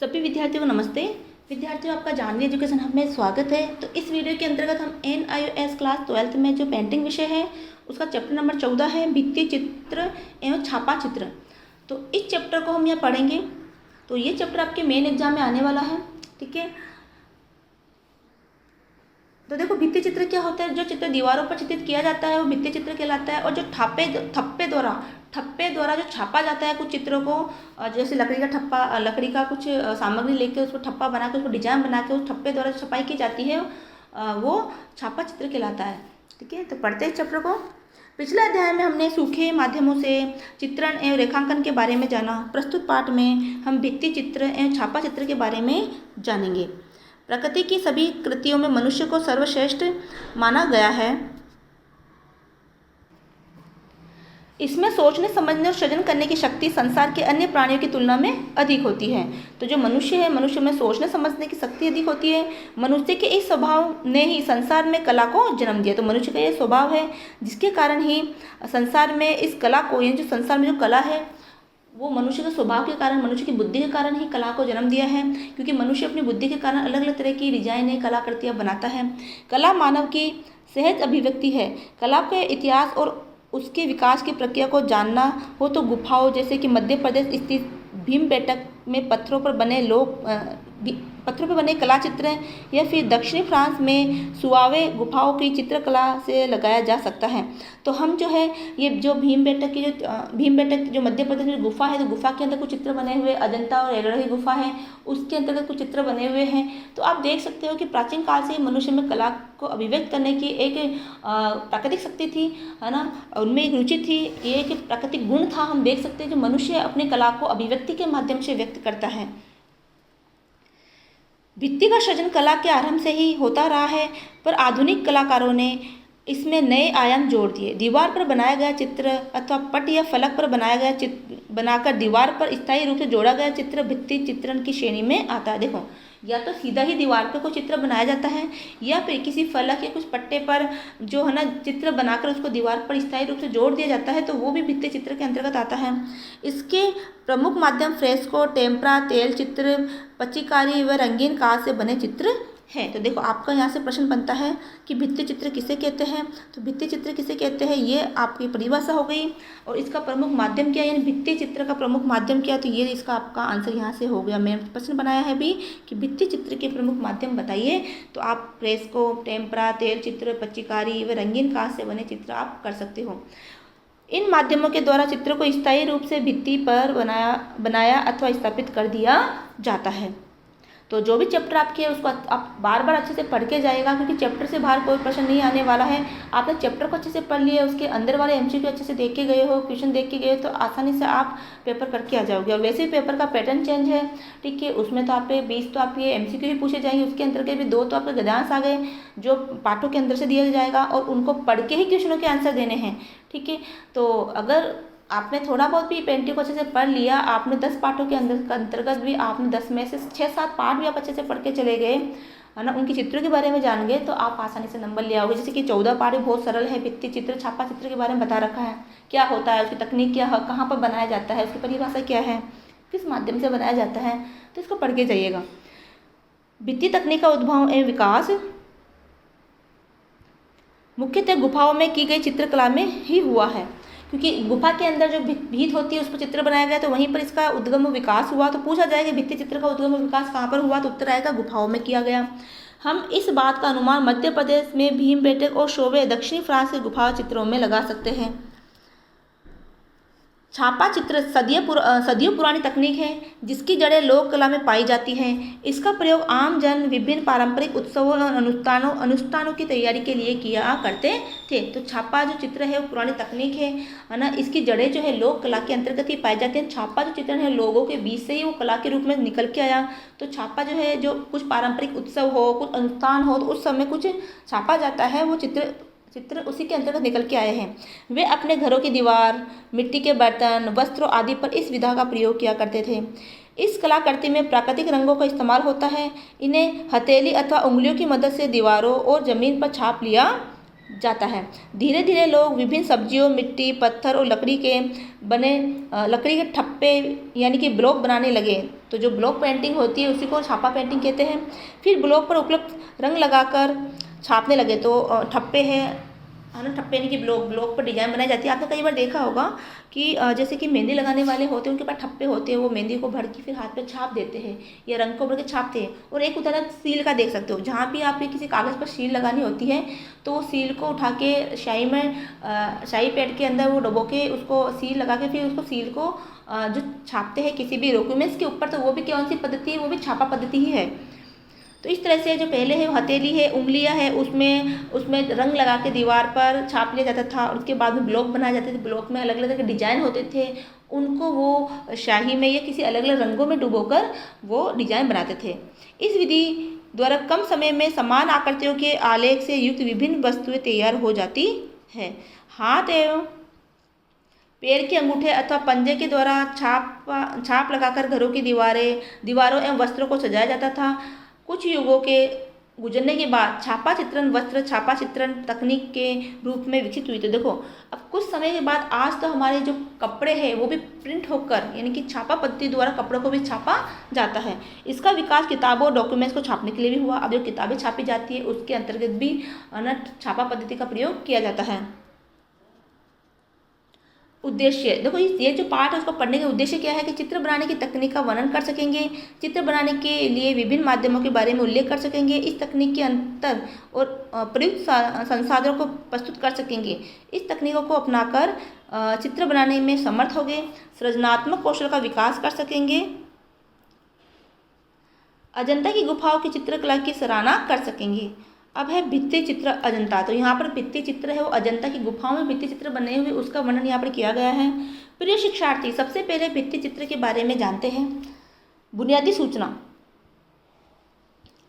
सभी विद्यार्थियों को नमस्ते। विद्यार्थियों, आपका जानवी एजुकेशन हब में स्वागत है। तो इस वीडियो के अंतर्गत हम NIOS क्लास 12th में जो पेंटिंग विषय है उसका चैप्टर नंबर 14 है भित्ति चित्र एवं छापा चित्र। तो इस चैप्टर को हम यहाँ पढ़ेंगे। तो ये चैप्टर आपके मेन एग्जाम में आने वाला है, ठीक है। तो देखो, भित्ति चित्र क्या होता है। जो चित्र दीवारों पर चित्रित किया जाता है वो भित्ति चित्र कहलाता है। और जो ठप्पे द्वारा जो छापा जाता है कुछ चित्रों को, जैसे लकड़ी का ठप्पा, लकड़ी का कुछ सामग्री लेके उसको ठप्पा बना के उसको डिजाइन बना के उस ठप्पे द्वारा छपाई की जाती है, वो छापा चित्र कहलाता है, ठीक है। तो पढ़ते हैं चैप्टर को। पिछले अध्याय में हमने सूखे माध्यमों से चित्रण एवं रेखांकन के बारे में जाना। प्रस्तुत पाठ में हम भित्ति चित्र एवं छापा चित्र के बारे में जानेंगे। प्रकृति की सभी कृतियों में मनुष्य को सर्वश्रेष्ठ माना गया है। इसमें सोचने, समझने और सृजन करने की शक्ति संसार के अन्य प्राणियों की तुलना में अधिक होती है। तो जो मनुष्य है, मनुष्य में सोचने समझने की शक्ति अधिक होती है। मनुष्य के इस स्वभाव ने ही संसार में कला को जन्म दिया। तो मनुष्य का ये स्वभाव है जिसके कारण ही संसार में इस कला को, ये जो संसार में जो कला है वो मनुष्य के स्वभाव के कारण, मनुष्य की बुद्धि के कारण ही कला को जन्म दिया है। क्योंकि मनुष्य अपनी बुद्धि के कारण अलग अलग तरह की डिजाइनें, कलाकृतियाँ बनाता है। कला मानव की सहज अभिव्यक्ति है। कला के इतिहास और उसके विकास की प्रक्रिया को जानना हो तो गुफाओं, जैसे कि मध्य प्रदेश स्थित भीमबेटक में पत्थरों पर बने कला चित्र, या फिर दक्षिणी फ्रांस में सुआवे गुफाओं की चित्रकला से लगाया जा सकता है। तो हम जो है ये जो भीमबेटक जो मध्य प्रदेश में गुफा है, तो गुफा के अंदर कुछ चित्र बने हुए, अजंता और एलोरा गुफा है, उसके अंतर्गत कुछ चित्र बने हुए हैं। तो आप देख सकते हो कि प्राचीन काल से मनुष्य में कला को अभिव्यक्त करने की एक प्राकृतिक शक्ति थी, है ना। उनमें एक रुचि थी, ये एक प्राकृतिक गुण था। हम देख सकते हैं जो मनुष्य अपनी कला को अभिव्यक्ति के माध्यम से व्यक्त करता है। भित्ति का सृजन कला के आरंभ से ही होता रहा है, पर आधुनिक कलाकारों ने इसमें नए आयाम जोड़ दिए। दीवार पर बनाया गया चित्र अथवा पट या फलक पर बनाया गया चित्र बनाकर दीवार पर स्थायी रूप से जोड़ा गया चित्र भित्ति चित्रण की श्रेणी में आता है। देखो, या तो सीधा ही दीवार पर कोई चित्र बनाया जाता है, या फिर किसी फलक या कुछ पट्टे पर जो है ना चित्र बनाकर उसको दीवार पर स्थायी रूप से जोड़ दिया जाता है, तो वो भी भित्ति चित्र के अंतर्गत आता है। इसके प्रमुख माध्यम फ्रेस्को, टेम्परा, तेल चित्र, पच्चीकारी व रंगीन कांच से बने चित्र है। तो देखो, आपका यहाँ से प्रश्न बनता है कि भित्ति चित्र किसे कहते हैं। तो भित्ति चित्र किसे कहते हैं, ये आपकी परिभाषा हो गई। और इसका प्रमुख माध्यम क्या है, यानी भित्ति चित्र का प्रमुख माध्यम क्या है, तो ये इसका आपका आंसर यहाँ से हो गया। मैंने प्रश्न बनाया है भी कि भित्ति चित्र के प्रमुख माध्यम बताइए, तो आप फ्रेस्को, टेम्परा, तेल चित्र, पच्चीकारी व रंगीन कांच से बने चित्र आप कर सकते हो। इन माध्यमों के द्वारा चित्र को स्थायी रूप से भित्ति पर बनाया अथवा स्थापित कर दिया जाता है। तो जो भी चैप्टर आपके है उसको आप बार बार अच्छे से पढ़ के जाइएगा, क्योंकि चैप्टर से बाहर कोई प्रश्न नहीं आने वाला है। आपने चैप्टर को अच्छे से पढ़ लिया, उसके अंदर वाले MCQ अच्छे से देख के गए हो, क्वेश्चन देख के गए हो, तो आसानी से आप पेपर करके आ जाओगे। और वैसे ही पेपर का पैटर्न चेंज है, ठीक है। उसमें तो आप 20 तो आपके MCQ ही पूछे जाएंगे, उसके अंतर्गत भी 2 तो आपके गद्यांश आ गए जो पाठों के अंदर से दिया जाएगा, और उनको पढ़ के ही क्वेश्चनों के आंसर देने हैं, ठीक है। तो अगर आपने थोड़ा बहुत भी पेंटिंग को अच्छे से पढ़ लिया, आपने 10 पाठों के अंतर्गत भी आपने 10 में से 6-7 पाठ भी आप अच्छे से पढ़ के चले गए, है ना, उनकी चित्रों के बारे में जान गए, तो आप आसानी से नंबर ले आओगे। जैसे कि 14 पाठ बहुत सरल है। भित्ति चित्र, छापा चित्र के बारे में बता रखा है, क्या होता है, उसकी तकनीक क्या है, कहाँ पर बनाया जाता है, उसकी परिभाषा क्या है, किस माध्यम से बनाया जाता है, तो इसको पढ़ के जाइएगा। भित्ति तकनीक का उद्भव एवं विकास मुख्यतः गुफाओं में की गई चित्रकला में ही हुआ है। क्योंकि गुफा के अंदर जो भीत होती है उस पर चित्र बनाया गया, तो वहीं पर इसका उद्गम विकास हुआ। तो पूछा जाएगा भित्ति चित्र का उद्गम विकास कहाँ पर हुआ, तो उत्तर आएगा गुफाओं में किया गया। हम इस बात का अनुमान मध्य प्रदेश में भीमबेटक और शोवे दक्षिणी फ्रांस के गुफा चित्रों में लगा सकते हैं। छापा चित्र सदियों पुरानी तकनीक है जिसकी जड़ें लोक कला में पाई जाती हैं। इसका प्रयोग आम जन विभिन्न पारंपरिक उत्सवों और अनुष्ठानों की तैयारी के लिए किया करते थे। तो छापा जो चित्र है वो पुरानी तकनीक है ना। इसकी जड़ें जो है लोक कला के अंतर्गत ही पाई जाती हैं। छापा जो चित्र है लोगों के बीच से ही वो कला के रूप में निकल के आया। तो छापा जो है, जो कुछ पारंपरिक उत्सव हो, कुछ अनुष्ठान हो, तो उस समय कुछ छापा जाता है, वो चित्र उसी के अंतर्गत निकल के आए हैं। वे अपने घरों की दीवार, मिट्टी के बर्तन, वस्त्रों आदि पर इस विधा का प्रयोग किया करते थे। इस कलाकृति में प्राकृतिक रंगों का इस्तेमाल होता है। इन्हें हथेली अथवा उंगलियों की मदद से दीवारों और जमीन पर छाप लिया जाता है। धीरे धीरे लोग विभिन्न सब्जियों, मिट्टी, पत्थर और लकड़ी के बने लकड़ी के ठप्पे यानी कि ब्लॉक बनाने लगे। तो जो ब्लॉक पेंटिंग होती है उसी को छापा पेंटिंग कहते हैं। फिर ब्लॉक पर उपलब्ध रंग लगाकर छापने लगे। तो ठप्पे है ना, ठप्पे यानी कि ब्लॉक पर डिजाइन बनाई जाती है। आपने कई बार देखा होगा कि जैसे कि मेहंदी लगाने वाले होते हैं, उनके पास ठप्पे होते हैं, वो मेहंदी को भर के फिर हाथ पे छाप देते हैं या रंग को भर के छापते हैं। और एक उदाहरण सील का देख सकते हो, जहाँ भी आप किसी कागज़ पर सील लगानी होती है तो वो सील को उठा के शाही पैड के अंदर वो डुबो के उसको सील लगा के फिर उसको सील को जो छापते हैं किसी भी डॉक्यूमेंट्स के ऊपर, तो वो भी कौन सी पद्धति है, वो भी छापा पद्धति ही है। तो इस तरह से जो पहले है हथेली है, उंगलियां है, उसमें रंग लगा के दीवार पर छाप लिया जाता था। और उसके बाद में ब्लॉक बनाए जाते थे। ब्लॉक में अलग अलग तरह के डिजाइन होते थे, उनको वो शाही में या किसी अलग अलग रंगों में डुबोकर वो डिजाइन बनाते थे। इस विधि द्वारा कम समय में समान आकृतियों के आलेख से युक्त विभिन्न वस्तुएं तैयार हो जाती है। हाथ एवं पैर के अंगूठे अथवा पंजे के द्वारा छाप लगाकर घरों की दीवारों एवं वस्त्रों को सजाया जाता था। कुछ युगों के गुजरने के बाद छापा चित्रण तकनीक के रूप में विकसित हुई। तो देखो अब कुछ समय के बाद आज तो हमारे जो कपड़े हैं वो भी प्रिंट होकर यानी कि छापा पद्धति द्वारा कपड़ों को भी छापा जाता है। इसका विकास किताबों और डॉक्यूमेंट्स को छापने के लिए भी हुआ। अब जो किताबें छापी जाती है उसके अंतर्गत भी छापा पद्धति का प्रयोग किया जाता है। उद्देश्य देखो, ये जो पार्ट है उसको पढ़ने का उद्देश्य क्या है कि चित्र बनाने की तकनीक का वर्णन कर सकेंगे, चित्र बनाने के लिए विभिन्न माध्यमों के बारे में उल्लेख कर सकेंगे, इस तकनीक के अंतर और प्रयुक्त संसाधनों को प्रस्तुत कर सकेंगे, इस तकनीकों को अपनाकर चित्र बनाने में समर्थ होंगे, सृजनात्मक कौशल का विकास कर सकेंगे, अजंता की गुफाओं की चित्रकला की सराहना कर सकेंगे। अब है भित्ति चित्र अजंता। तो यहाँ पर भित्ति चित्र है वो अजंता की गुफाओं में भित्ति चित्र बने हुए, उसका वर्णन यहाँ पर किया गया है। प्रिय शिक्षार्थी, सबसे पहले भित्ति चित्र के बारे में जानते हैं। बुनियादी सूचना,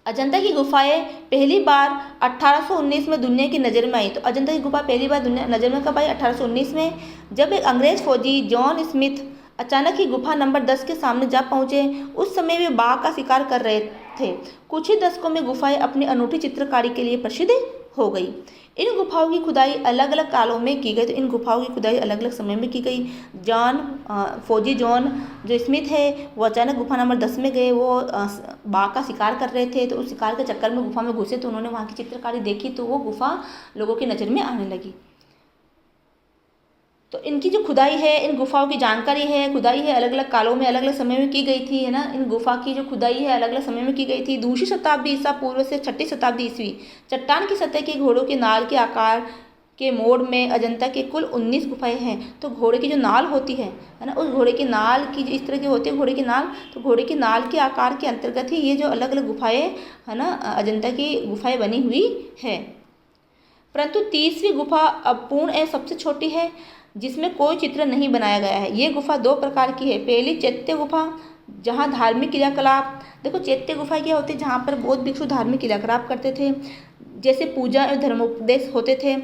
अजंता की गुफाएं पहली बार 1819 में दुनिया की नज़र में आई। तो अजंता की गुफा पहली बार दुनिया नज़र में कब आई? 1819 में, जब एक अंग्रेज फौजी जॉन स्मिथ अचानक ही गुफा नंबर 10 के सामने जा पहुंचे। उस समय वे बाघ का शिकार कर रहे थे। कुछ ही दशकों में गुफाएं अपनी अनूठी चित्रकारी के लिए प्रसिद्ध हो गई। इन गुफाओं की खुदाई अलग अलग कालों में की गई। तो इन गुफाओं की खुदाई अलग अलग समय में की गई। फौजी जॉन जो स्मिथ है वो अचानक गुफा नंबर 10 में गए। वो बाघ का शिकार कर रहे थे, तो उस शिकार के चक्कर में गुफा में घुसे, तो उन्होंने वहाँ की चित्रकारी देखी, तो वो गुफा लोगों की नज़र में आने लगी। तो इनकी जो खुदाई है, इन गुफाओं की जानकारी है, खुदाई है अलग अलग कालों में अलग अलग समय में की गई थी, है ना। इन गुफा की जो खुदाई है अलग अलग समय में की गई थी। 2वीं शताब्दी ईसा पूर्व से 6ठी शताब्दी ईस्वी, चट्टान की सतह के घोड़ों के नाल के आकार के मोड़ में अजंता के कुल 19 गुफाएं हैं। तो घोड़े की जो नाल होती है ना, उस घोड़े की नाल की इस तरह की होती है घोड़े की नाल, तो घोड़े की नाल के आकार के अंतर्गत ही ये जो अलग अलग गुफाएं है ना अजंता की गुफाएं बनी हुई है। परंतु 30वीं गुफा अपूर्ण एवं सबसे छोटी है, जिसमें कोई चित्र नहीं बनाया गया है। ये गुफा 2 प्रकार की है। पहली चैत्य गुफा, जहाँ धार्मिक क्रियाकलाप, देखो चैत्य गुफा क्या होती है, जहाँ पर बौद्ध भिक्षु धार्मिक क्रियाकलाप करते थे, जैसे पूजा एवं धर्मोपदेश होते थे।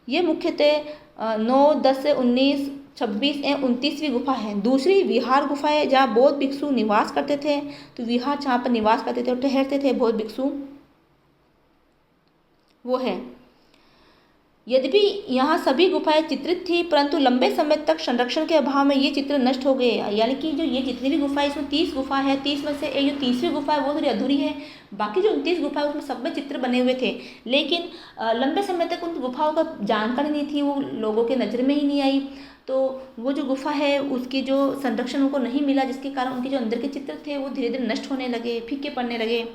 ये मुख्यतः 9, 10 से 19, 26 एवं 29वीं गुफा है। दूसरी विहार गुफा है, जहाँ बौद्ध भिक्षु निवास करते थे। तो विहार जहाँ पर निवास करते थे और ठहरते थे बौद्ध भिक्षु, वो है। यद्यपि यहाँ सभी गुफाएं चित्रित थी, परंतु लंबे समय तक संरक्षण के अभाव में ये चित्र नष्ट हो गए। यानी कि जो ये जितनी भी गुफाएं, इसमें 30 गुफा है, 30 में से एक जो 30वीं गुफा है वो थोड़ी अधूरी है। बाकी जो 29 गुफा है उसमें सब में चित्र बने हुए थे, लेकिन लंबे समय तक उन गुफाओं का जानकारी नहीं थी, वो लोगों के नज़र में ही नहीं आई। तो वो जो गुफा है उसकी जो संरक्षण उनको नहीं मिला, जिसके कारण उनके जो अंदर के चित्र थे वो धीरे धीरे नष्ट होने लगे, फीके पड़ने लगे।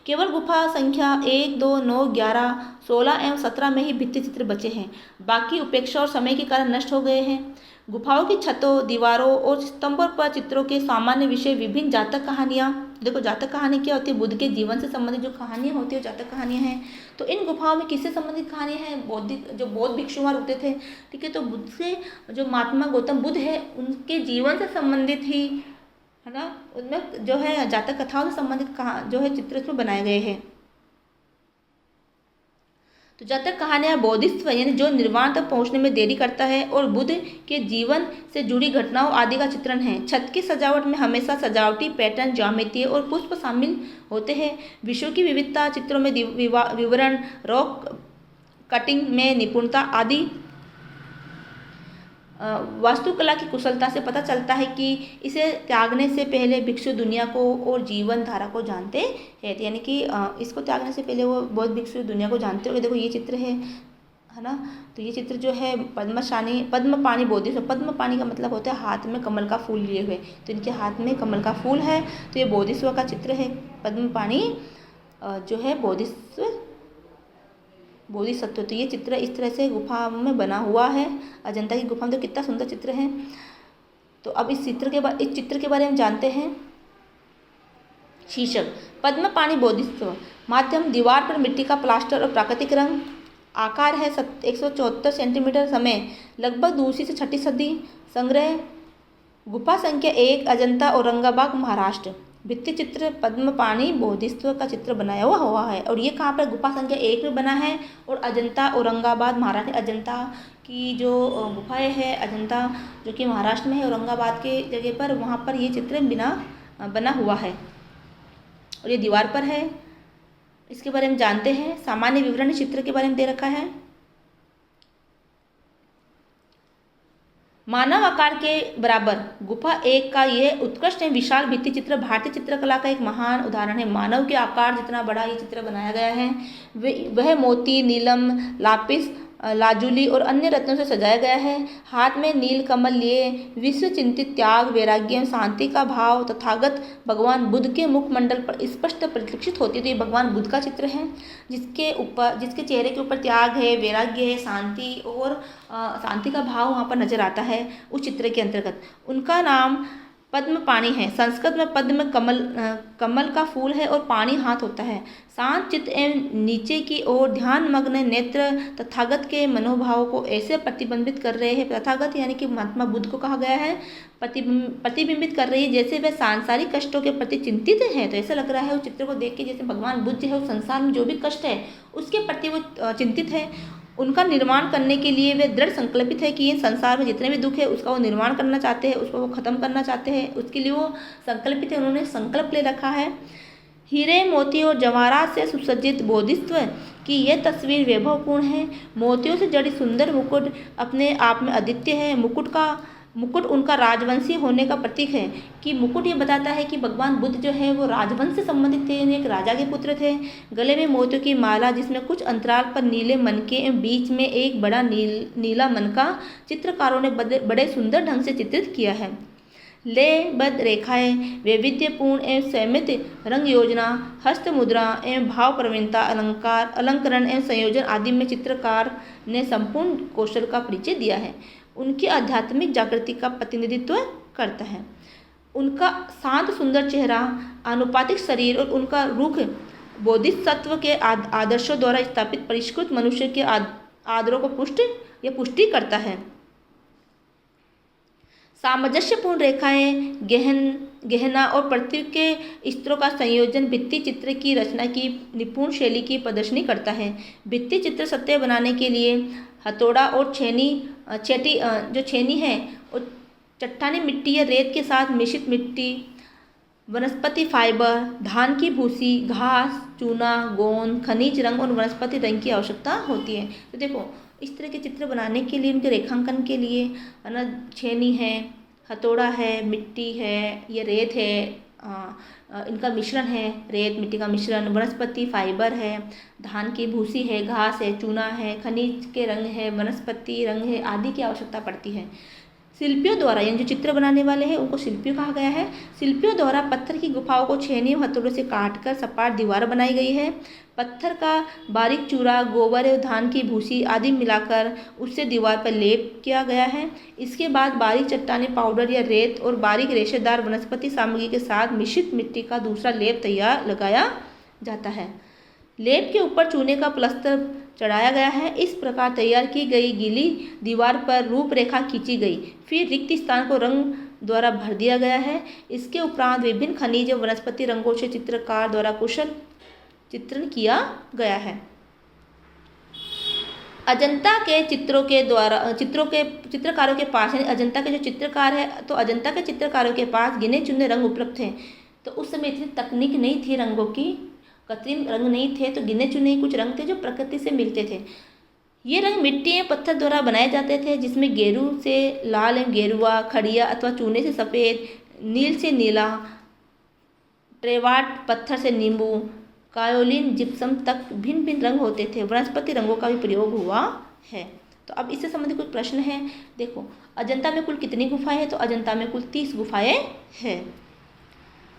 केवल गुफा संख्या 1, 2, 9, 11, 16 एवं 17 में ही भित्ति चित्र बचे हैं। बाकी उपेक्षा और समय के कारण नष्ट हो गए हैं। गुफाओं की छतों, दीवारों और स्तंभों पर चित्रों के सामान्य विषय विभिन्न जातक कहानियाँ। देखो जातक कहानी क्या होती है? बुद्ध के जीवन से संबंधित जो कहानियाँ होती है वो जातक कहानियाँ हैं। तो इन गुफाओं में किससे संबंधित कहानियाँ हैं? जो बौद्ध भिक्षु वहाँ रुकते थे, ठीक है, तो बुद्ध से जो महात्मा गौतम बुद्ध है उनके जीवन से संबंधित ही, है ना, उनमें जो है जातक कथाओं से संबंधित जो है चित्र इसमें बनाए गए हैं। तो जातक कहानियाँ बौद्धिस्त्व यानी जो निर्वाण तक पहुँचने में देरी करता है और बुद्ध के जीवन से जुड़ी घटनाओं आदि का चित्रण है। छत की सजावट में हमेशा सजावटी पैटर्न, ज्यामिति और पुष्प शामिल होते हैं। विषयों की विविधता, चित्रों में विवरण, रॉक कटिंग में निपुणता आदि। वास्तुकला की कुशलता से पता चलता है कि इसे त्यागने से पहले भिक्षु दुनिया को और जीवन धारा को जानते हैं। यानी कि इसको त्यागने से पहले वो बहुत भिक्षु दुनिया को जानते हो। देखो ये चित्र है ना। तो ये चित्र जो है पद्मपाणि बोधिसत्व। पद्मपाणि का मतलब होता है हाथ में कमल का फूल लिए हुए, तो इनके हाथ में कमल का फूल है, तो ये बोधिसत्व का चित्र है। पद्मपाणि जो है बोधिसत्व। तो ये चित्र इस तरह से गुफा में बना हुआ है, अजंता की गुफा में। तो कितना सुंदर चित्र है। तो अब इस चित्र के बारे में जानते हैं। शीर्षक: पद्मपाणि बोधिसत्व। माध्यम: दीवार पर मिट्टी का प्लास्टर और प्राकृतिक रंग। आकार है 174 सेंटीमीटर। समय: लगभग दूसरी से छठी सदी। संग्रह: गुफा संख्या 1, अजंता, औरंगाबाद, महाराष्ट्र। भित्ति चित्र: पद्मपाणि बोधिसत्व का चित्र बनाया हुआ है, और ये कहाँ पर गुफा संख्या 1 में बना है, और अजंता, औरंगाबाद, महाराष्ट्र। अजंता की जो गुफाएं है, अजंता जो कि महाराष्ट्र में है, औरंगाबाद के जगह पर, वहाँ पर ये चित्र बना हुआ है, और ये दीवार पर है। इसके बारे में जानते हैं। सामान्य विवरण चित्र के बारे में दे रखा है। मानव आकार के बराबर गुफा 1 का यह उत्कृष्ट एवं विशाल भित्ति चित्र भारतीय चित्रकला का एक महान उदाहरण है। मानव के आकार जितना बड़ा ये चित्र बनाया गया है, वह मोती, नीलम, लापिस लाजुली और अन्य रत्नों से सजाया गया है। हाथ में नील कमल लिए विश्व चिंतित त्याग, वैराग्य एवं शांति का भाव तथागत भगवान बुद्ध के मुखमंडल पर स्पष्ट परिलक्षित होती है। तो ये भगवान बुद्ध का चित्र है, जिसके चेहरे के ऊपर त्याग है, वैराग्य है, शांति और शांति का भाव वहाँ पर नजर आता है उस चित्र के अंतर्गत। उनका नाम पद्मपाणि है। संस्कृत में पद्म कमल का फूल है और पाणि हाथ होता है। शांत चित्त एवं नीचे की ओर ध्यान मग्न नेत्र तथागत के मनोभाव को ऐसे प्रतिबिंबित कर रहे हैं। तथागत यानी कि महात्मा बुद्ध को कहा गया है, प्रतिबिंबित कर रही है, जैसे वे सांसारिक कष्टों के प्रति चिंतित है। तो ऐसा लग रहा है उस चित्र को देख के जैसे भगवान बुद्ध जो है उस संसार में जो भी कष्ट है उसके प्रति वो चिंतित है। उनका निर्माण करने के लिए वे दृढ़ संकल्पित है कि ये संसार में जितने भी दुख है उसका वो निर्माण करना चाहते हैं, उसको वो खत्म करना चाहते हैं। उसके लिए वो संकल्पित है, उन्होंने संकल्प ले रखा है। हीरे, मोती और जवाहरात से सुसज्जित बोधिसत्व की यह तस्वीर वैभवपूर्ण है। मोतियों से जड़ी सुंदर मुकुट अपने आप में अद्वितीय है। मुकुट उनका राजवंशी होने का प्रतीक है। कि मुकुट ये बताता है कि भगवान बुद्ध जो है वो राजवंश से संबंधित थे, एक राजा के पुत्र थे। गले में मोतियों की माला जिसमें कुछ अंतराल पर नीले मनके एवं बीच में एक बड़ा नीला मनका चित्रकारों ने बड़े सुंदर ढंग से चित्रित किया है। लयबद्ध रेखाएं, वैविध्यपूर्ण एवं संयमित रंग योजना, हस्त मुद्रा एवं भाव प्रवीणता, अलंकरण एवं संयोजन आदि में चित्रकार ने संपूर्ण कौशल का परिचय दिया है। उनकी आध्यात्मिक जागृति का प्रतिनिधित्व करता है। उनका शांत सुंदर चेहरा, आनुपातिक शरीर और उनका रुख बोधिसत्व के आदर्शों द्वारा स्थापित परिष्कृत मनुष्य के आदरों को पुष्टि करता है। सामंजस्यपूर्ण रेखाएं, गहना और पृथ्वी के स्तरों का संयोजन भित्ति चित्र की रचना की निपुण शैली की प्रदर्शनी करता है। भित्ति चित्र सत्य बनाने के लिए हथौड़ा और छेनी है और चट्टानी मिट्टी या रेत के साथ मिश्रित मिट्टी, वनस्पति फाइबर, धान की भूसी, घास, चूना, गोंद, खनिज रंग और वनस्पति रंग की आवश्यकता होती है। तो देखो इस तरह के चित्र बनाने के लिए, उनके रेखांकन के लिए है ना, छेनी है, हथौड़ा है, मिट्टी है, ये रेत है, इनका मिश्रण है, रेत मिट्टी का मिश्रण, वनस्पति फाइबर है, धान की भूसी है, घास है, चूना है, खनिज के रंग है, वनस्पति रंग है आदि की आवश्यकता पड़ती है। शिल्पियों द्वारा, यानी जो चित्र बनाने वाले हैं उनको शिल्पियों कहा गया है। शिल्पियों द्वारा पत्थर की गुफाओं को छेनी और हथौड़ों से काटकर सपाट दीवार बनाई गई है। पत्थर का बारीक चूरा, गोबर और धान की भूसी आदि मिलाकर उससे दीवार पर लेप किया गया है। इसके बाद बारीक चट्टानी पाउडर या रेत और बारीक रेशेदार वनस्पति सामग्री के साथ मिश्रित मिट्टी का दूसरा लेप लगाया जाता है। लेप के ऊपर चूने का प्लस्तर चढ़ाया गया है। इस प्रकार तैयार की गई गीली दीवार पर रूपरेखा खींची गई, फिर रिक्त स्थान को रंग द्वारा भर दिया गया है। इसके उपरांत विभिन्न खनिज और वनस्पति रंगों से चित्रकार द्वारा कुशल चित्रण किया गया है। अजंता के चित्रकारों के पास, यानी अजंता के जो चित्रकार है, तो अजंता के चित्रकारों के पास गिने चुने रंग उपलब्ध थे। तो उस समय इतनी तकनीक नहीं थी, रंगों की कृत्रिम रंग नहीं थे, तो गिने चुने कुछ रंग थे जो प्रकृति से मिलते थे। ये रंग मिट्टी एवं पत्थर द्वारा बनाए जाते थे, जिसमें गेरू से लाल एवं गेरुआ, खड़िया अथवा चूने से सफ़ेद, नील से नीला, ट्रेवाट पत्थर से नींबू, कायोलिन, जिप्सम तक भिन्न भिन्न रंग होते थे। वनस्पति रंगों का भी प्रयोग हुआ है। तो अब इससे संबंधित कुछ प्रश्न हैं। देखो, अजंता में कुल कितनी गुफाएं हैं? तो अजंता में कुल 30 गुफाएं हैं।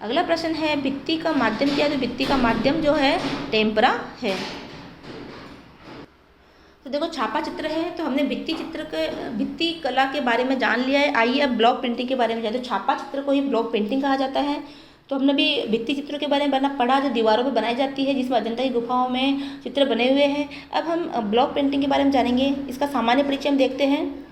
अगला प्रश्न है, भित्ति का माध्यम क्या है? तो भित्ति का माध्यम जो है टेम्परा है। तो देखो, छापा चित्र है, तो हमने भित्ति कला के बारे में जान लिया है। आइए अब ब्लॉक पेंटिंग के बारे में जानते हैं। तो छापा चित्र को ही ब्लॉक पेंटिंग कहा जाता है। तो हमने भी भित्ति चित्रों के बारे में पढ़ा, जो दीवारों पर बनाई जाती है, जिसमें अजंता की गुफाओं में चित्र बने हुए हैं। अब हम ब्लॉक पेंटिंग के बारे में जानेंगे। इसका सामान्य परिचय हम देखते हैं।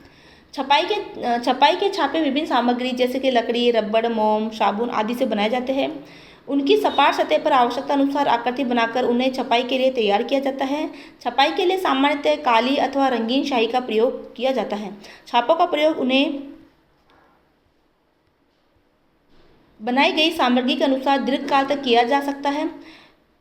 छपाई के छापे विभिन्न सामग्री जैसे कि लकड़ी, रबड़, मोम, साबुन आदि से बनाए जाते हैं। उनकी सपाट सतह पर आवश्यकता अनुसार आकृति बनाकर उन्हें छपाई के लिए तैयार किया जाता है। छपाई के लिए सामान्यतः काली अथवा रंगीन स्याही का प्रयोग किया जाता है। छापों का प्रयोग उन्हें बनाई गई सामग्री के अनुसार दीर्घकाल तक किया जा सकता है।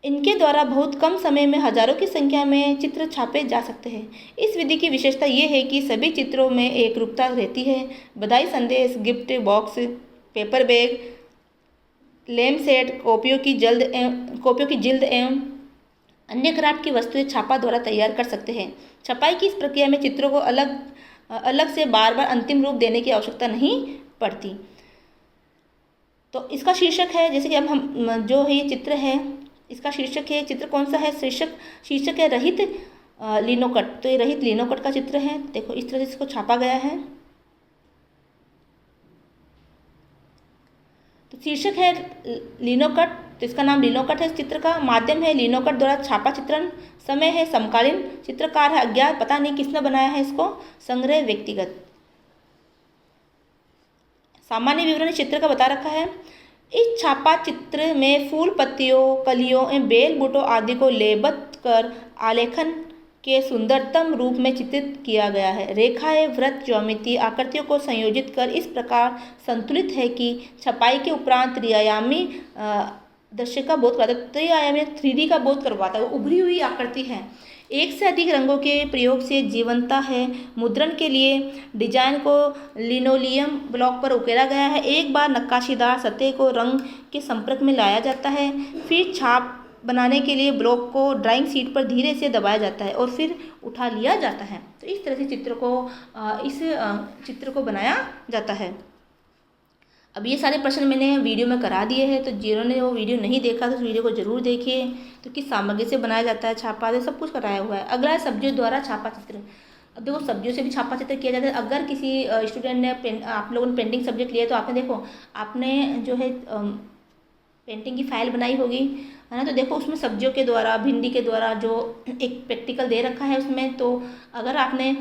इनके द्वारा बहुत कम समय में हजारों की संख्या में चित्र छापे जा सकते हैं। इस विधि की विशेषता ये है कि सभी चित्रों में एकरूपता रहती है। बधाई संदेश, गिफ्ट बॉक्स, पेपर बैग, लेम सेट, कॉपियों की जिल्द एवं अन्य क्राफ्ट की वस्तुएं छापा द्वारा तैयार कर सकते हैं। छपाई की इस प्रक्रिया में चित्रों को अलग से बार बार अंतिम रूप देने की आवश्यकता नहीं पड़ती। तो इसका शीर्षक है, जैसे कि अब हम जो है ये चित्र है, इसका शीर्षक है, चित्र कौन सा है? शीर्षक है रहित लिनोकट। तो ये रहित लिनोकट का चित्र है। देखो, इस तरह से इसको छापा गया है। तो शीर्षक है लिनोकट, तो इसका नाम लिनोकट है इस चित्र का। माध्यम है लिनोकट द्वारा छापा चित्रण। समय है समकालीन। चित्रकार है अज्ञात, पता नहीं किसने बनाया है इसको। संग्रह व्यक्तिगत। सामान्य विवरण इस चित्र का बता रखा है। इस छापा चित्र में फूल, पत्तियों, कलियों एवं बेल बूटों आदि को लेबत कर आलेखन के सुंदरतम रूप में चित्रित किया गया है। रेखाएं, वृत्त, ज्यामिति आकृतियों को संयोजित कर इस प्रकार संतुलित है कि छपाई के उपरांत त्रिआयामी दृश्य का बोध कराता है। त्रिआयामी 3D का बोध करवाता है। उभरी हुई आकृति है। एक से अधिक रंगों के प्रयोग से जीवंता है। मुद्रण के लिए डिजाइन को लिनोलियम ब्लॉक पर उकेरा गया है। एक बार नक्काशीदार सतह को रंग के संपर्क में लाया जाता है। फिर छाप बनाने के लिए ब्लॉक को ड्राइंग शीट पर धीरे से दबाया जाता है और फिर उठा लिया जाता है। तो इस तरह से इस चित्र को बनाया जाता है। अब ये सारे प्रश्न मैंने वीडियो में करा दिए हैं, तो जिन्होंने वो वीडियो नहीं देखा तो उस वीडियो को जरूर देखिए। तो किस सामग्री से बनाया जाता है छापा, तो सब कुछ कराया हुआ है। अगला है सब्जियों द्वारा छापा चित्र। अब देखो, सब्जियों से भी छापा चित्र किया जाता है। अगर किसी स्टूडेंट ने आप लोगों ने पेंटिंग सब्जेक्ट लिया तो आपने देखो, आपने जो है पेंटिंग की फाइल बनाई होगी, है ना। तो देखो, उसमें सब्जियों के द्वारा, भिंडी के द्वारा जो एक प्रैक्टिकल दे रखा है उसमें। तो अगर आपने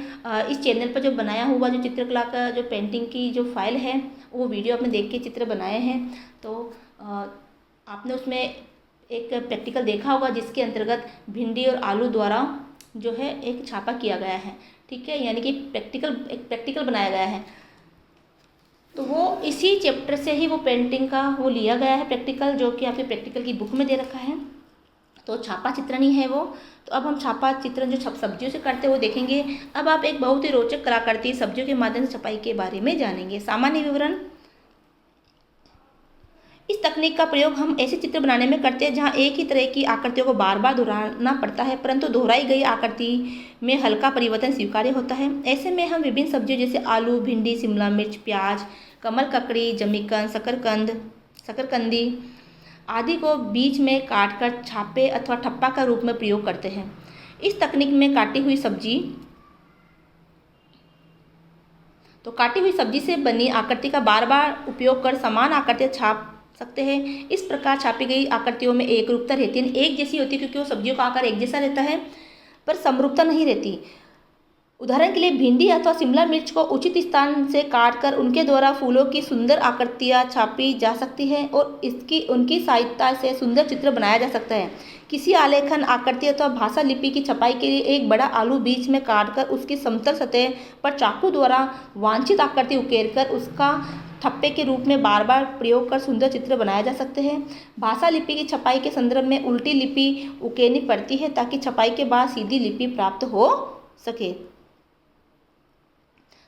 इस चैनल पर जो बनाया हुआ जो चित्रकला का जो पेंटिंग की जो फाइल है, वो वीडियो आपने देख के चित्र बनाए हैं, तो आपने उसमें एक प्रैक्टिकल देखा होगा जिसके अंतर्गत भिंडी और आलू द्वारा जो है एक छापा किया गया है। ठीक है, यानी कि एक प्रैक्टिकल बनाया गया है। तो वो इसी चैप्टर से ही वो पेंटिंग का वो लिया गया है प्रैक्टिकल, जो कि आपके प्रैक्टिकल की बुक में दे रखा है। तो छापा चित्रण ही है वो। तो अब हम छापा चित्रण जो सब्जियों से करते हैं वो देखेंगे। अब आप एक बहुत ही रोचक कलाकृति सब्जियों के माध्यम से छपाई के बारे में जानेंगे। सामान्य विवरण। इस तकनीक का प्रयोग हम ऐसे चित्र बनाने में करते हैं जहां एक ही तरह की आकृतियों को बार बार दोहराना पड़ता है, परंतु दोहराई गई आकृति में हल्का परिवर्तन स्वीकार्य होता है। ऐसे में हम विभिन्न सब्जियों जैसे आलू, भिंडी, शिमला मिर्च, प्याज, कमल ककड़ी, जमीकंद, शकरकंदी आदि को बीच में काटकर छापे अथवा ठप्पा का रूप में प्रयोग करते हैं। इस तकनीक में काटी हुई सब्जी से बनी आकृति का बार बार उपयोग कर समान आकृतियाँ छाप सकते हैं। इस प्रकार छापी गई आकृतियों में एक रूपता रहती है, एक जैसी होती है, क्योंकि वो सब्जियों का आकार एक जैसा रहता है, पर समरूपता नहीं रहती। उदाहरण के लिए भिंडी अथवा शिमला मिर्च को उचित स्थान से काटकर उनके द्वारा फूलों की सुंदर आकृतियाँ छापी जा सकती हैं और उनकी सहायता से सुंदर चित्र बनाया जा सकता है। किसी आलेखन, आकृति अथवा भाषा लिपि की छपाई के लिए एक बड़ा आलू बीच में काटकर उसकी समतल सतह पर चाकू द्वारा वांछित आकृति उकेरकर उसका ठप्पे के रूप में बार बार प्रयोग कर सुंदर चित्र बनाए जा सकते हैं। भाषा लिपि की छपाई के संदर्भ में उल्टी लिपि उकेरनी पड़ती है ताकि छपाई के बाद सीधी लिपि प्राप्त हो सके।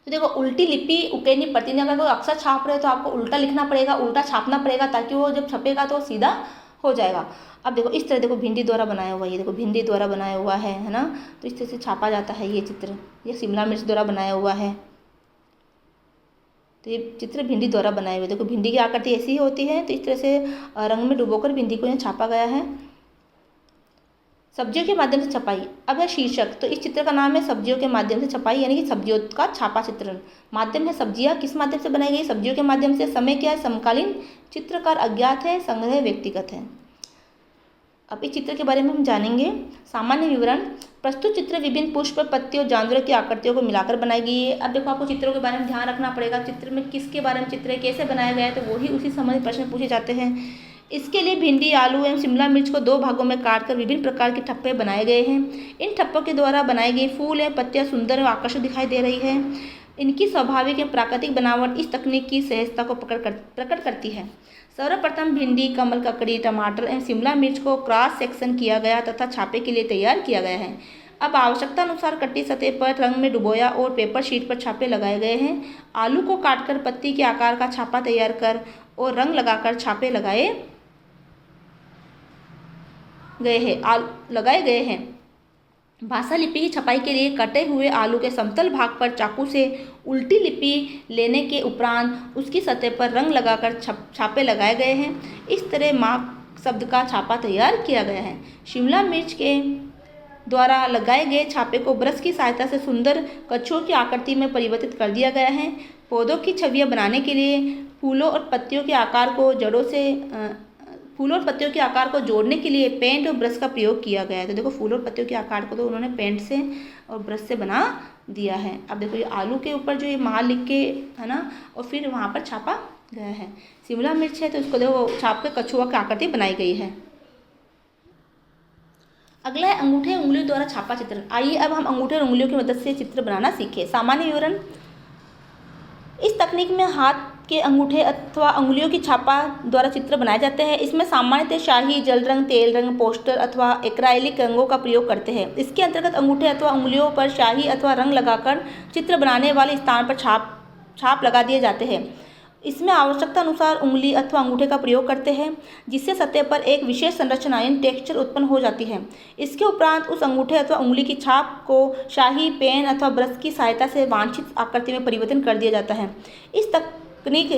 तो देखो उल्टी लिपि उकेरनी पड़ती है, अगर कोई अक्षर छाप रहे हो तो आपको उल्टा लिखना पड़ेगा, उल्टा छापना पड़ेगा, ताकि वो जब छपेगा तो सीधा हो जाएगा। अब देखो इस तरह देखो भिंडी द्वारा बनाया हुआ, ये देखो भिंडी द्वारा बनाया हुआ है ना, तो इस तरह से छापा जाता है ये चित्र। ये शिमला मिर्च द्वारा बनाया हुआ है, तो ये चित्र भिंडी द्वारा बनाए हुए। देखो भिंडी की आकृति ऐसी ही होती है, तो इस तरह से रंग में डुबोकर भिंडी को यहाँ छापा गया है। सब्जियों के माध्यम से छपाई, अब है शीर्षक, तो इस चित्र का नाम है सब्जियों के माध्यम से छपाई, यानी कि सब्जियों का छापा चित्रण। माध्यम है सब्जियां, किस माध्यम से बनाई गई? सब्जियों के माध्यम से। समय क्या है? समकालीन। चित्रकार अज्ञात है, संग्रह व्यक्तिगत है। अब इस चित्र के बारे में हम जानेंगे। सामान्य विवरण, प्रस्तुत चित्र विभिन्न पुष्प, पत्तियों, जानवरों की आकृतियों को मिलाकर बनाई गई है। अब देखो आपको चित्रों के बारे में ध्यान रखना पड़ेगा, चित्र में किसके बारे में चित्र है, कैसे बनाया गया है, तो वही उसी संबंधित प्रश्न पूछे जाते हैं। इसके लिए भिंडी, आलू एवं शिमला मिर्च को 2 भागों में काटकर विभिन्न प्रकार के ठप्पे बनाए गए हैं। इन ठप्पों के द्वारा बनाई गई फूल एवं पत्तियां सुंदर और आकर्षक दिखाई दे रही है। इनकी स्वाभाविक एवं प्राकृतिक बनावट इस तकनीक की सहजता को प्रकट करती है। सर्वप्रथम भिंडी, कमल, ककड़ी, टमाटर एवं शिमला मिर्च को क्रॉस सेक्शन किया गया तथा छापे के लिए तैयार किया गया है। अब आवश्यकता अनुसार कटी सतह पर रंग में डुबोया और पेपर शीट पर छापे लगाए गए हैं। आलू को काटकर पत्ती के आकार का छापा तैयार कर और रंग लगाकर छापे लगाए गए हैं। भाषा लिपि की छपाई के लिए कटे हुए आलू के समतल भाग पर चाकू से उल्टी लिपि लेने के उपरांत उसकी सतह पर रंग लगाकर छापे लगाए गए हैं। इस तरह माँ शब्द का छापा तैयार किया गया है। शिमला मिर्च के द्वारा लगाए गए छापे को ब्रश की सहायता से सुंदर कछुओं की आकृति में परिवर्तित कर दिया गया है। पौधों की छवियां बनाने के लिए फूलों और पत्तियों के आकार को जोड़ने के लिए पेंट और ब्रश का प्रयोग किया गया है। तो देखो फूल और पत्तियों के आकार को तो उन्होंने पेंट से और ब्रश से बना दिया है। अब देखो ये आलू के ऊपर जो ये माँ लिख के है ना, और फिर वहाँ पर छापा गया है। शिमला मिर्च है तो उसको देखो छाप के कछुआ की आकृति बनाई गई है। अगला है अंगूठे उंगलियों द्वारा छापा चित्रण। आइए अब हम अंगूठे और उंगलियों की मदद से चित्र बनाना सीखें। सामान्य विवरण, इस तकनीक में हाथ के अंगूठे अथवा उंगलियों की छापा द्वारा चित्र बनाए जाते हैं। इसमें सामान्यतः शाही, जल रंग, तेल रंग, पोस्टर अथवा एक्राइलिक रंगों का प्रयोग करते हैं। इसके अंतर्गत अंगूठे अथवा उंगलियों पर शाही अथवा रंग लगाकर चित्र बनाने वाले स्थान पर छाप लगा दिए जाते हैं। इसमें आवश्यकता अनुसार उंगली अथवा अंगूठे का प्रयोग करते हैं, जिससे सतह पर एक विशेष संरचना यानी टेक्सचर उत्पन्न हो जाती है। इसके उपरांत उस अंगूठे अथवा उंगली की छाप को शाही, पेन अथवा ब्रश की सहायता से वांछित आकृति में परिवर्तन कर दिया जाता है। इस तकनीक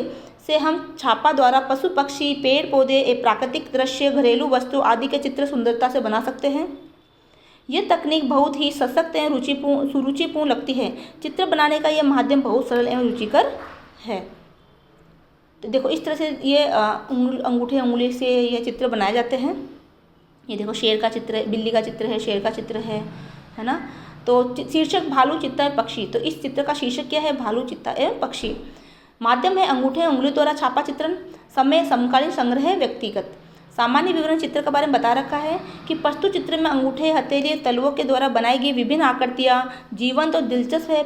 से हम छापा द्वारा पशु, पक्षी, पेड़ पौधे, प्राकृतिक दृश्य, घरेलू वस्तु आदि के चित्र सुंदरता से बना सकते हैं। यह तकनीक बहुत ही सशक्त एवं सुरुचिपूर्ण लगती है। चित्र बनाने का यह माध्यम बहुत सरल एवं रुचिकर है। तो देखो इस तरह से ये अंगूठे उंगली से ये चित्र बनाए जाते हैं। ये देखो शेर का चित्र है, बिल्ली का चित्र है, शेर का चित्र है ना। तो शीर्षक भालू, चित्ता एवं पक्षी। तो इस चित्र का शीर्षक क्या है? भालू, चित्ता एवं पक्षी। माध्यम है अंगूठे उंगलियों द्वारा छापा चित्रण। समय समकालीन, संग्रह व्यक्तिगत। सामान्य विवरण चित्र के बारे में बता रखा है कि प्रस्तुत चित्र में अंगूठे, हथेली, तलवों के द्वारा बनाई गई विभिन्न आकृतियाँ जीवंत और दिलचस्प है।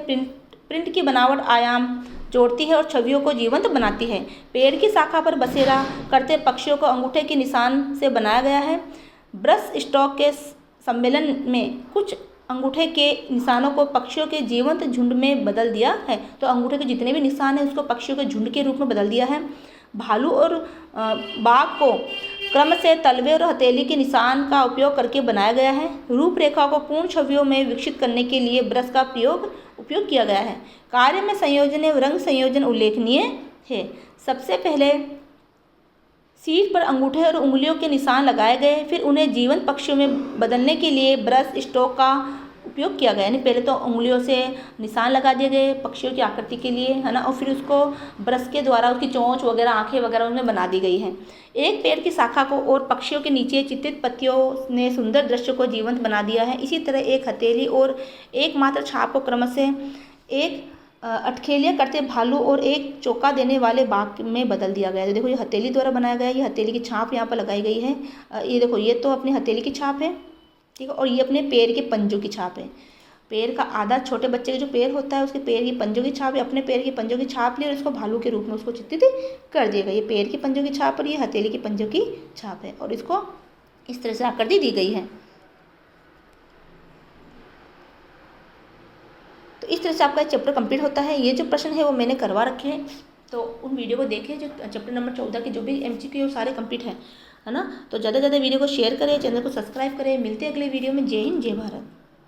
प्रिंट की बनावट आयाम जोड़ती है और छवियों को जीवंत बनाती है। पेड़ की शाखा पर बसेरा करते पक्षियों को अंगूठे के निशान से बनाया गया है। ब्रश स्ट्रोक के सम्मेलन में कुछ अंगूठे के निशानों को पक्षियों के जीवंत झुंड में बदल दिया है। तो अंगूठे के जितने भी निशान हैं उसको पक्षियों के झुंड के रूप में बदल दिया है। भालू और बाघ को क्रम से तलवे और हथेली के निशान का उपयोग करके बनाया गया है। रूपरेखा को पूर्ण छवियों में विकसित करने के लिए ब्रश का उपयोग किया गया है। कार्य में संयोजन एवं रंग संयोजन उल्लेखनीय है। सबसे पहले शीट पर अंगूठे और उंगलियों के निशान लगाए गए, फिर उन्हें जीवंत पक्षियों में बदलने के लिए ब्रश स्ट्रोक का उपयोग किया गया। यानी पहले तो उंगलियों से निशान लगा दिए गए पक्षियों की आकृति के लिए है ना, और फिर उसको ब्रश के द्वारा उसकी चोंच वगैरह, आंखें वगैरह उनमें बना दी गई हैं। एक पेड़ की शाखा को और पक्षियों के नीचे चित्रित पत्तियों ने सुंदर दृश्य को जीवंत बना दिया है। इसी तरह एक हथेली और एकमात्र छाप को क्रमशः एक अटखेलियाँ करते भालू और एक चौका देने वाले बाघ में बदल दिया गया है। देखो ये हथेली द्वारा बनाया गया है। ये हथेली की छाप यहाँ पर लगाई गई है। ये देखो ये तो अपनी हथेली की छाप है, ठीक है, और ये अपने पैर के पंजों की छाप है। पैर का आधा, छोटे बच्चे का जो पैर होता है उसके पैर की पंजों की छाप है, अपने पैर की पंजों की छाप ली और इसको भालू के रूप में उसको चित्रित कर दिया गया। ये पैर की पंजों की छाप और ये हथेली की पंजों की छाप है और इसको इस तरह से आकृति दी गई है। इस तरह से आपका चैप्टर कंप्लीट होता है। ये जो प्रश्न है वो मैंने करवा रखे हैं, तो उन वीडियो को देखें जो चैप्टर नंबर 14 के जो भी MCQ सारे कंप्लीट है ना। तो ज़्यादा से ज़्यादा वीडियो को शेयर करें, चैनल को सब्सक्राइब करें। मिलते हैं अगले वीडियो में। जय हिंद, जय भारत।